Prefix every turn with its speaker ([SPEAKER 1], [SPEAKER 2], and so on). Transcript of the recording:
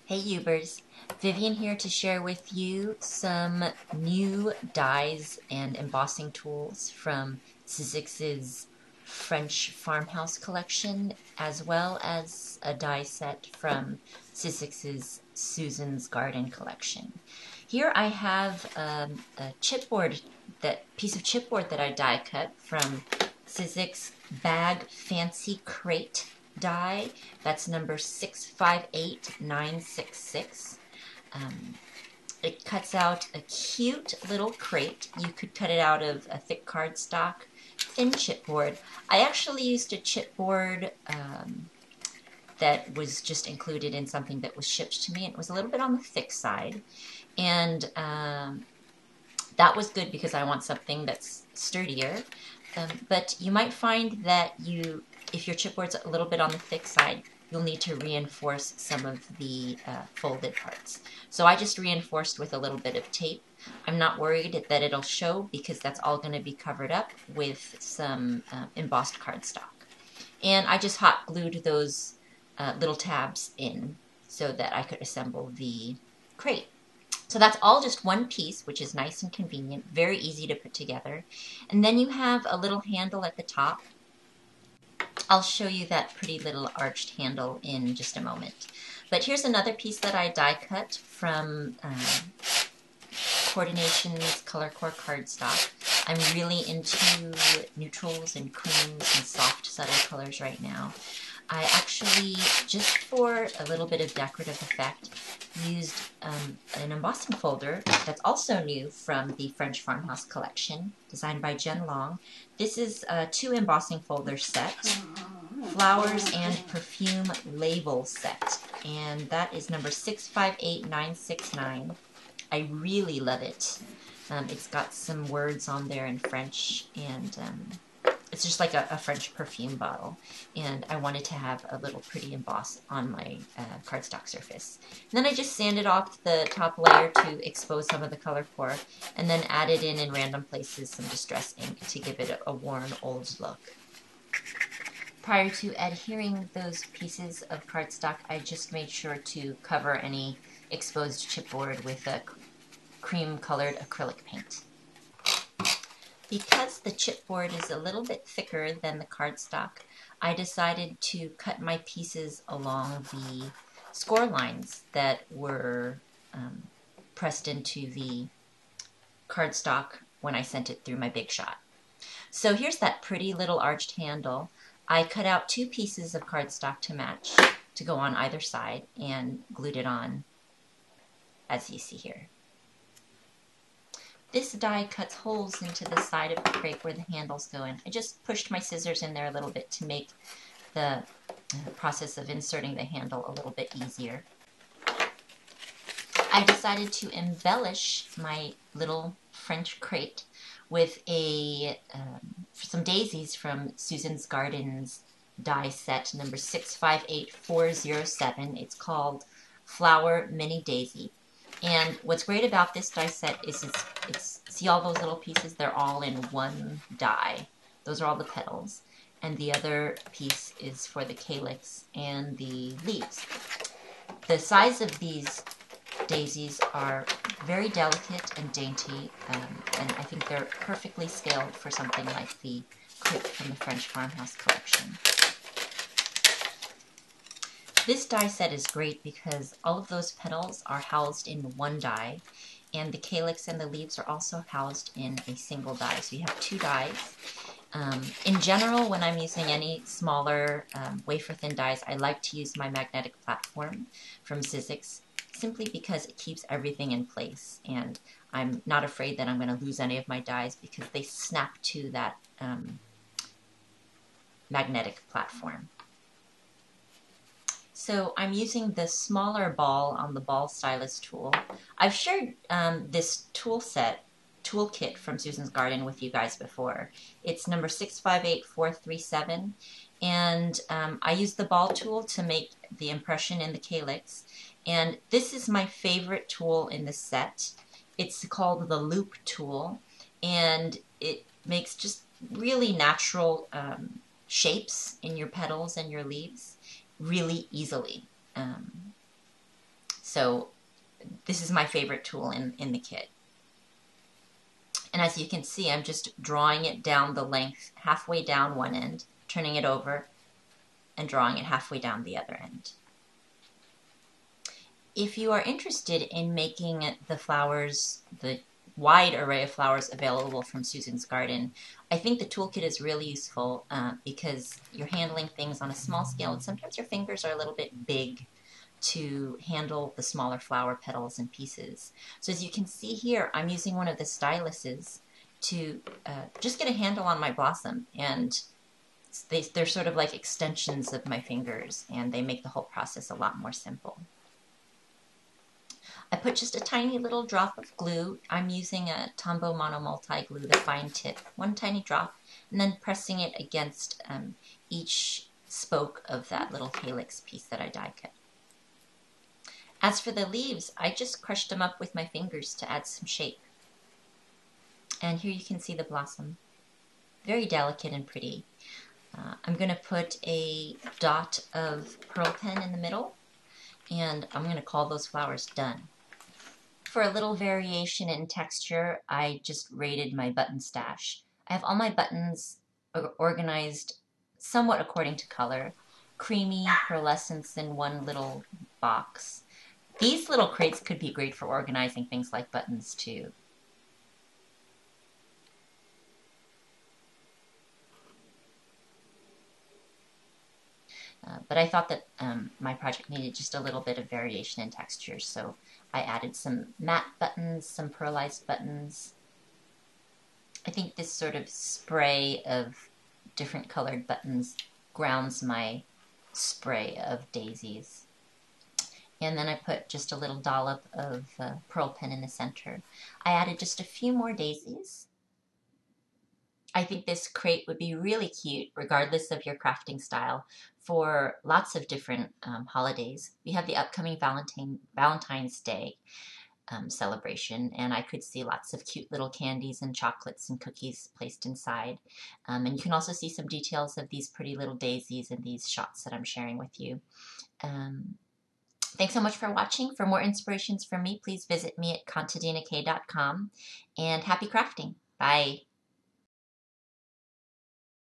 [SPEAKER 1] Hey Ubers, Vivian here to share with you some new dies and embossing tools from Sizzix's French Farmhouse collection, as well as a die set from Sizzix's Susan's Garden collection. Here I have a chipboard, that piece of chipboard that I die cut from Sizzix Bag Fancy Crate die. That's number 658966. It cuts out a cute little crate. You could cut it out of a thick cardstock, thin chipboard. I actually used a chipboard that was just included in something that was shipped to me. It was a little bit on the thick side. And that was good because I want something that's sturdier. But you might find that if your chipboard's a little bit on the thick side, you'll need to reinforce some of the folded parts. So I just reinforced with a little bit of tape. I'm not worried that it'll show because that's all going to be covered up with some embossed cardstock. And I just hot glued those little tabs in so that I could assemble the crate. So that's all just one piece, which is nice and convenient, very easy to put together. And then you have a little handle at the top. I'll show you that pretty little arched handle in just a moment. But here's another piece that I die cut from Coordination's Colorcore cardstock. I'm really into neutrals and creams and soft, subtle colors right now. I actually, just for a little bit of decorative effect, used an embossing folder that's also new from the French Farmhouse collection, designed by Jen Long. This is a 2 embossing folder set, flowers and perfume label set, and that is number 658969. I really love it. It's got some words on there in French, and it's just like a French perfume bottle, and I wanted to have a little pretty emboss on my cardstock surface. And then I just sanded off the top layer to expose some of the Colorcore, and then added in random places some distress ink to give it a worn, old look. Prior to adhering those pieces of cardstock, I just made sure to cover any exposed chipboard with a cream-colored acrylic paint. Because the chipboard is a little bit thicker than the cardstock, I decided to cut my pieces along the score lines that were pressed into the cardstock when I sent it through my Big Shot. So here's that pretty little arched handle. I cut out 2 pieces of cardstock to match, to go on either side, and glued it on, as you see here. This die cuts holes into the side of the crate where the handles go in. I just pushed my scissors in there a little bit to make the process of inserting the handle a little bit easier. I decided to embellish my little French crate with some daisies from Susan's Garden's die set number 658407. It's called Flower Mini Daisy. And what's great about this die set is see all those little pieces? They're all in one die. Those are all the petals. And the other piece is for the calyx and the leaves. The size of these daisies are very delicate and dainty, and I think they're perfectly scaled for something like the crate from the French Farmhouse collection. This die set is great because all of those petals are housed in one die, and the calyx and the leaves are also housed in a single die. So you have 2 dies. In general, when I'm using any smaller wafer-thin dies, I like to use my magnetic platform from Sizzix, simply because it keeps everything in place, and I'm not afraid that I'm going to lose any of my dies because they snap to that magnetic platform. So I'm using the smaller ball on the ball stylus tool. I've shared this toolkit from Susan's Garden with you guys before. It's number 658437, and I used the ball tool to make the impression in the calyx. And this is my favorite tool in the set. It's called the loop tool, and it makes just really natural shapes in your petals and your leaves really easily. So this is my favorite tool in the kit. And as you can see, I'm just drawing it down the length, halfway down one end, turning it over, and drawing it halfway down the other end. If you are interested in making the flowers, the wide array of flowers available from Susan's Garden, I think the toolkit is really useful because you're handling things on a small scale, and sometimes your fingers are a little bit big to handle the smaller flower petals and pieces. So as you can see here, I'm using one of the styluses to just get a handle on my blossom, and they're sort of like extensions of my fingers, and they make the whole process a lot more simple. I put just a tiny little drop of glue. I'm using a Tombow Mono Multi Glue, the fine tip, one tiny drop, and then pressing it against each spoke of that little calyx piece that I die cut. As for the leaves, I just crushed them up with my fingers to add some shape. And here you can see the blossom. Very delicate and pretty. I'm going to put a dot of pearl pen in the middle, and I'm going to call those flowers done. For a little variation in texture, I just raided my button stash. I have all my buttons organized somewhat according to color. Creamy pearlescence in one little box. These little crates could be great for organizing things like buttons too. But I thought that my project needed just a little bit of variation in texture, so I added some matte buttons, some pearlized buttons. I think this sort of spray of different colored buttons grounds my spray of daisies. And then I put just a little dollop of pearl pen in the center. I added just a few more daisies. I think this crate would be really cute, regardless of your crafting style, for lots of different holidays. We have the upcoming Valentine's Day celebration, and I could see lots of cute little candies and chocolates and cookies placed inside. And you can also see some details of these pretty little daisies in these shots that I'm sharing with you. Thanks so much for watching. For more inspirations from me, please visit me at contadinak.com, and happy crafting. Bye.